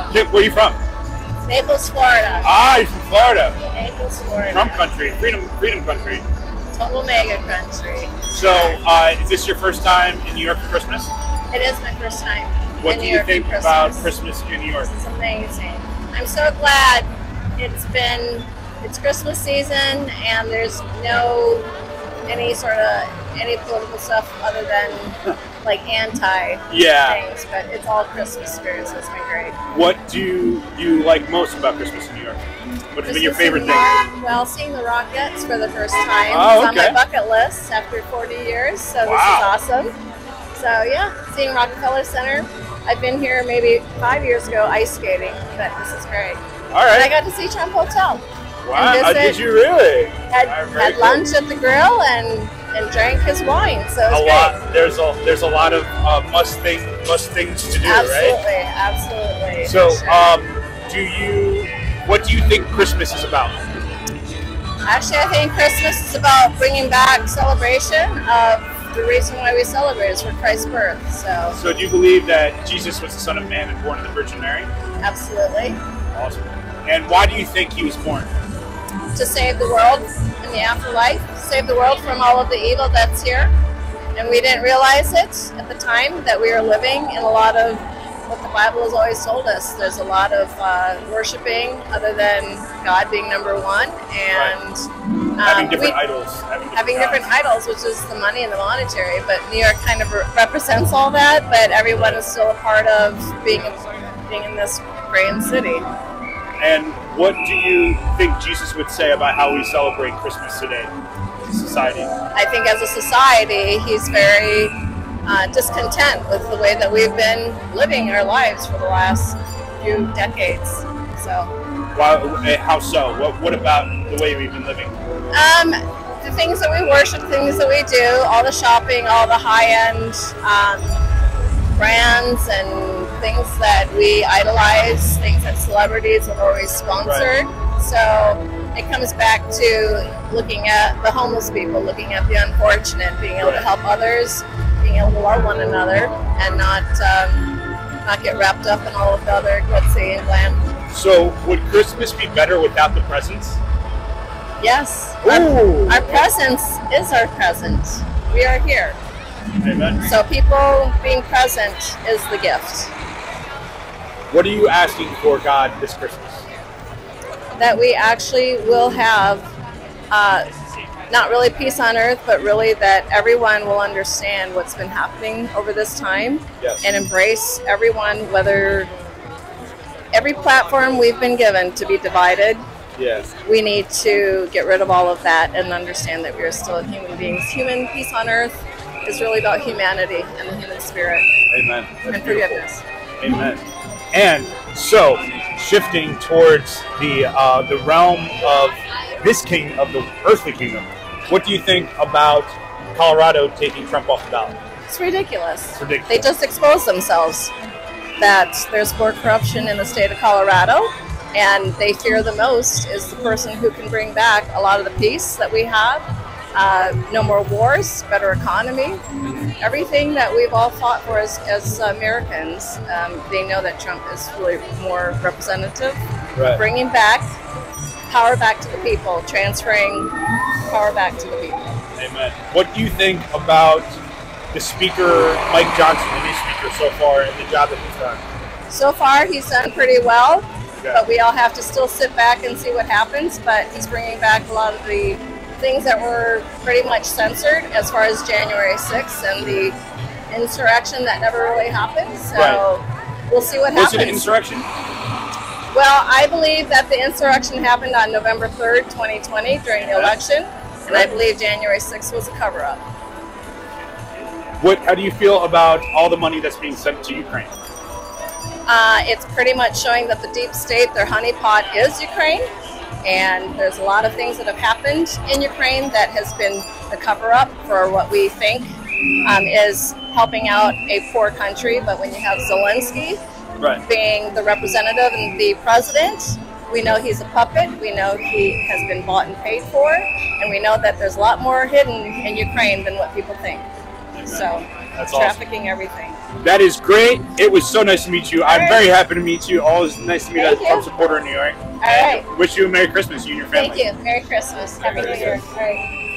Where are you from? Naples, Florida. Ah, you're from Florida. Naples, Florida. Trump country, freedom country. Total MAGA country. So, is this your first time in New York for Christmas? It is my first time. What do you think about Christmas in New York? It's amazing. I'm so glad it's Christmas season and there's no any political stuff other than like anti things, but it's all Christmas spirit, so it's been great. What do you like most about Christmas in New York? What has been your favorite thing? Well, seeing the Rockettes for the first time. Oh, It's on my bucket list after 40 years, so this is awesome. So yeah, seeing Rockefeller Center. I've been here maybe 5 years ago ice skating, but this is great. All right. And I got to see Trump Hotel. Wow, did you really? Had lunch at the grill and drank his wine, so it was great. There's a lot of must things to do, absolutely, right? Absolutely. So, what do you think Christmas is about? Actually, I think Christmas is about bringing back celebration of the reason why we celebrate is for Christ's birth. So do you believe that Jesus was the Son of Man and born of the Virgin Mary? Absolutely. Awesome. And why do you think he was born? To save the world in the afterlife, save the world from all of the evil that's here. And we didn't realize it at the time that we were living in a lot of what the Bible has always told us. There's a lot of worshiping other than God being number one, and having different idols. Having different idols, which is the money and the monetary. But New York kind of represents all that, but everyone is still a part of being in this grand city. And what do you think Jesus would say about how we celebrate Christmas today as a society? I think as a society, he's very discontent with the way that we've been living our lives for the last few decades. So, how so? What about the way we've been living? The things that we worship, things that we do, all the shopping, all the high-end brands and things that we idolize, things that celebrities have always sponsored. Right. So it comes back to looking at the homeless people, looking at the unfortunate, being able to help others, being able to love one another, and not get wrapped up in all of the other glitzy and glam. So would Christmas be better without the presents? Yes. Our presence is our present. We are here. Amen. So people being present is the gift. What are you asking for God this Christmas? That we actually will have not really peace on earth, but really that everyone will understand what's been happening over this time and embrace everyone, whether every platform we've been given to be divided. Yes. We need to get rid of all of that and understand that we are still human beings. Human peace on earth is really about humanity and the human spirit. Amen. And forgiveness. Amen. And so, shifting towards the realm of this king of the earthly kingdom, what do you think about Colorado taking Trump off the ballot? It's ridiculous. It's ridiculous. They just exposed themselves that there's more corruption in the state of Colorado, and they fear the most is the person who can bring back a lot of the peace that we have. No more wars, better economy, everything that we've all fought for as Americans. They know that Trump is really more representative, bringing back power back to the people, transferring power back to the people. Amen. What do you think about the speaker, Mike Johnson, the new speaker so far, and the job that he's done? So far, he's done pretty well, but we all have to still sit back and see what happens. But he's bringing back a lot of the things that were pretty much censored as far as January 6th and the insurrection that never really happened. So we'll see what happens. Was it an insurrection? Well, I believe that the insurrection happened on November 3rd, 2020 during the election, and I believe January 6th was a cover-up. How do you feel about all the money that's being sent to Ukraine? It's pretty much showing that the deep state, their honeypot is Ukraine. And there's a lot of things that have happened in Ukraine that has been the cover-up for what we think is helping out a poor country. But when you have Zelensky being the representative and the president, we know he's a puppet. We know he has been bought and paid for. And we know that there's a lot more hidden in Ukraine than what people think. Amen. So that's trafficking awesome. Everything. That is great. It was so nice to meet you. I'm very happy to meet you. Always nice to meet a Trump supporter in New York. All right. Wish you a Merry Christmas, you and your family. Thank you. Merry Christmas. Happy New Year. All right.